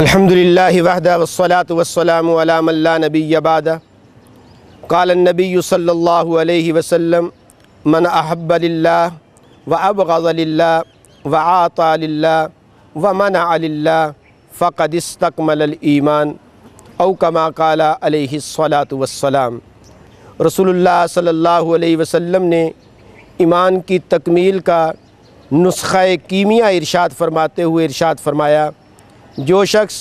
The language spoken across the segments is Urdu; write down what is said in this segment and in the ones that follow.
الحمدللہ وحدہ والصلاة والسلام علی من لا نبی بعدہ۔ قال النبی صلی اللہ علیہ وسلم من احب للہ وابغض للہ وعاطى للہ ومنع للہ فقد استکمل الایمان او کما قال علیہ الصلاة والسلام۔ رسول اللہ صلی اللہ علیہ وسلم نے ایمان کی تکمیل کا نسخہ کیمیا ارشاد فرماتے ہوئے ارشاد فرمایا، جو شخص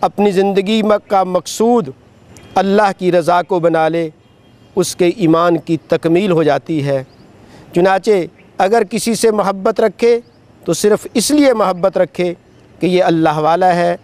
اپنی زندگی کا مقصود اللہ کی رضا کو بنا لے اس کے ایمان کی تکمیل ہو جاتی ہے۔ چنانچہ اگر کسی سے محبت رکھے تو صرف اس لیے محبت رکھے کہ یہ اللہ والا ہے،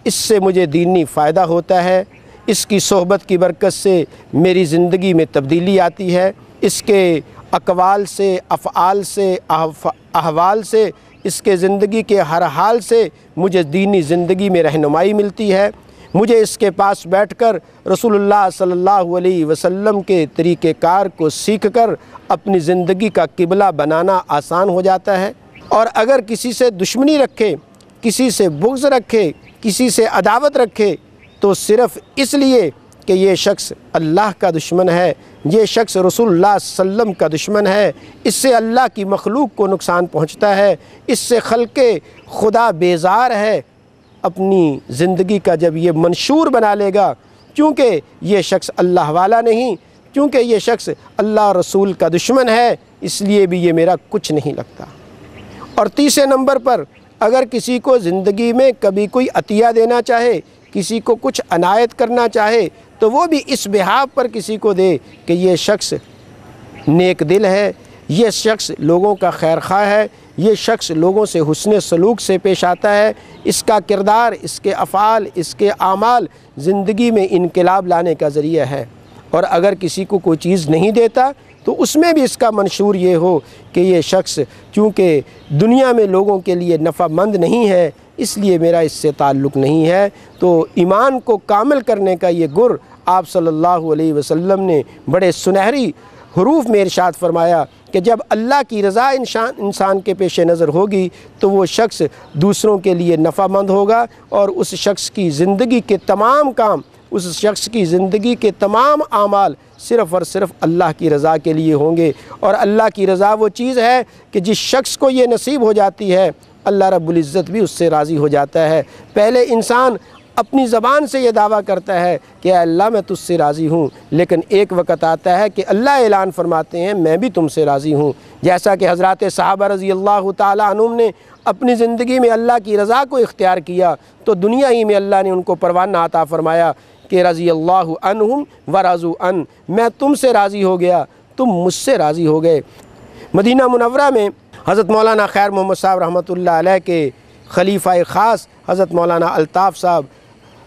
اس سے مجھے دینی فائدہ ہوتا ہے، اس کی صحبت کی برکت سے میری زندگی میں تبدیلی آتی ہے، اس کے اقوال سے، افعال سے، احوال سے، اس کے زندگی کے ہر حال سے مجھے دینی زندگی میں رہنمائی ملتی ہے، مجھے اس کے پاس بیٹھ کر رسول اللہ صلی اللہ علیہ وسلم کے طریقہ کار کو سیکھ کر اپنی زندگی کا قبلہ بنانا آسان ہو جاتا ہے۔ اور اگر کسی سے دشمنی رکھے، کسی سے بغض رکھے، کسی سے عداوت رکھے تو صرف اس لیے کہ یہ شخص اللہ کا دشمن ہے، یہ شخص رسول اللہ صلی اللہ علیہ وسلم کا دشمن ہے، اس سے اللہ کی مخلوق کو نقصان پہنچتا ہے، اس سے خلق خدا بیزار ہے، اپنی زندگی کا جب یہ منشور بنا لے گا، کیونکہ یہ شخص اللہ والا نہیں، کیونکہ یہ شخص اللہ رسول کا دشمن ہے، اس لیے بھی یہ میرا کچھ نہیں لگتا۔ اور تیسرے نمبر پر اگر کسی کو زندگی میں کبھی کوئی عطیہ دینا چاہے، کسی کو کچھ عنایت کرنا چاہے تو وہ بھی اس بحاف پر کسی کو دے کہ یہ شخص نیک دل ہے، یہ شخص لوگوں کا خیر خواہ ہے، یہ شخص لوگوں سے حسن سلوک سے پیش آتا ہے، اس کا کردار، اس کے افعال، اس کے اعمال زندگی میں انقلاب لانے کا ذریعہ ہے۔ اور اگر کسی کو کوئی چیز نہیں دیتا تو اس میں بھی اس کا منشور یہ ہو کہ یہ شخص چونکہ دنیا میں لوگوں کے لیے نفع مند نہیں ہے، اس لیے میرا اس سے تعلق نہیں ہے۔ تو ایمان کو کامل کرنے کا یہ گر آپ صلی اللہ علیہ وسلم نے بڑے سنہری حروف میں ارشاد فرمایا کہ جب اللہ کی رضا انسان کے پیش نظر ہوگی تو وہ شخص دوسروں کے لیے نفع مند ہوگا، اور اس شخص کی زندگی کے تمام کام، اس شخص کی زندگی کے تمام اعمال صرف اور صرف اللہ کی رضا کے لیے ہوں گے۔ اور اللہ کی رضا وہ چیز ہے کہ جس شخص کو یہ نصیب ہو جاتی ہے اللہ رب العزت بھی اس سے راضی ہو جاتا ہے۔ پہلے انسان اپنی زبان سے یہ دعویٰ کرتا ہے کہ اے اللہ میں تجھ سے راضی ہوں، لیکن ایک وقت آتا ہے کہ اللہ اعلان فرماتے ہیں میں بھی تم سے راضی ہوں، جیسا کہ حضرات صحابہ رضی اللہ تعالیٰ عنہم نے اپنی زندگی میں اللہ کی رضا کو اختیار کیا تو دنیا ہی میں اللہ نے ان کو پروانہ عطا فرمایا کہ رضی اللہ عنہم ورضوا عنہ، میں تم سے راضی ہو گیا، تم مجھ سے راضی ہو گئے۔ مدینہ منورہ میں حضرت مولانا خیر محمد صاحب رحمۃ اللہ علیہ کے خلیفہ خاص حضرت مولانا الطاف صاحب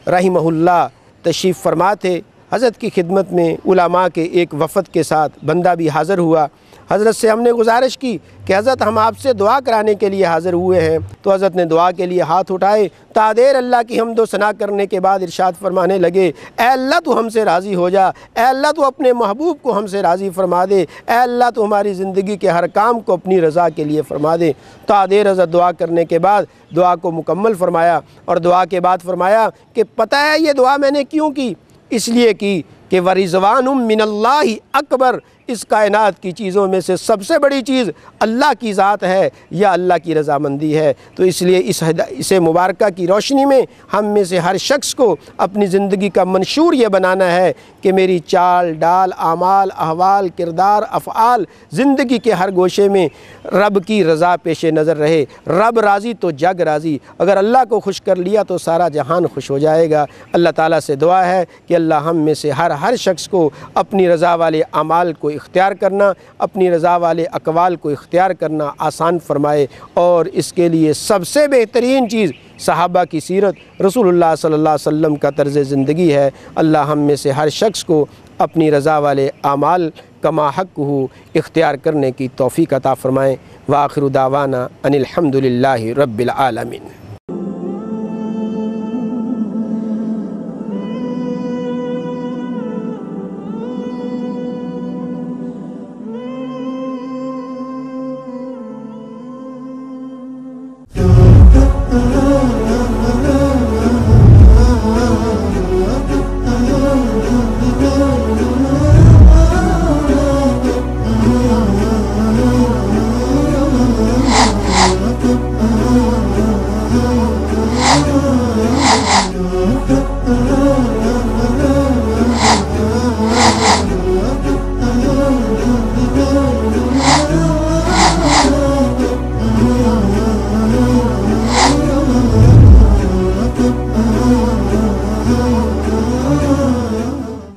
رحمہ اللہ تشریف فرما تھے۔ حضرت کی خدمت میں علماء کے ایک وفد کے ساتھ بندہ بھی حاضر ہوا۔ حضرت سے ہم نے گزارش کی کہ حضرت ہم آپ سے دعا کرانے کے لیے حاضر ہوئے ہیں، تو حضرت نے دعا کے لیے ہاتھ اٹھائے، تعدیر اللہ کی حمد و ثنا کرنے کے بعد ارشاد فرمانے لگے، اے اللہ تو ہم سے راضی ہو جا، اے اللہ تو اپنے محبوب کو ہم سے راضی فرما دے، اے اللہ تو ہماری زندگی کے ہر کام کو اپنی رضا کے لیے فرما دے۔ تعدیر حضرت دعا کرنے کے بعد دعا کو مکمل فرمایا، اور دعا کے بعد فرمایا کہ پتہ ہے یہ دعا میں نے کیوں کی؟ اس لیے کی کہ وَرِضْوَانٌ مِّنَ اللَّهِ اکبر، اس کائنات کی چیزوں میں سے سب سے بڑی چیز اللہ کی ذات ہے یا اللہ کی رضامندی ہے۔ تو اس لیے اس مبارکہ کی روشنی میں ہم میں سے ہر شخص کو اپنی زندگی کا منشور یہ بنانا ہے کہ میری چال ڈال، اعمال، احوال، کردار، افعال، زندگی کے ہر گوشے میں رب کی رضا پیش نظر رہے۔ رب راضی تو جگ راضی، اگر اللہ کو خوش کر لیا تو سارا جہان خوش ہو جائے گا۔ اللہ تعالیٰ سے دعا ہے کہ اللہ ہم میں سے ہر شخص کو اپنی رضا والے اعمال کو اختیار کرنا، اپنی رضا والے اقوال کو اختیار کرنا آسان فرمائے، اور اس کے لیے سب سے بہترین چیز صحابہ کی سیرت، رسول اللہ صلی اللہ علیہ وسلم کا طرز زندگی ہے۔ اللہ ہم میں سے ہر شخص کو اپنی رضا والے اعمال کما حق ہو اختیار کرنے کی توفیق عطا فرمائیں۔ وآخر دعوانا ان الحمد للہ رب العالمین۔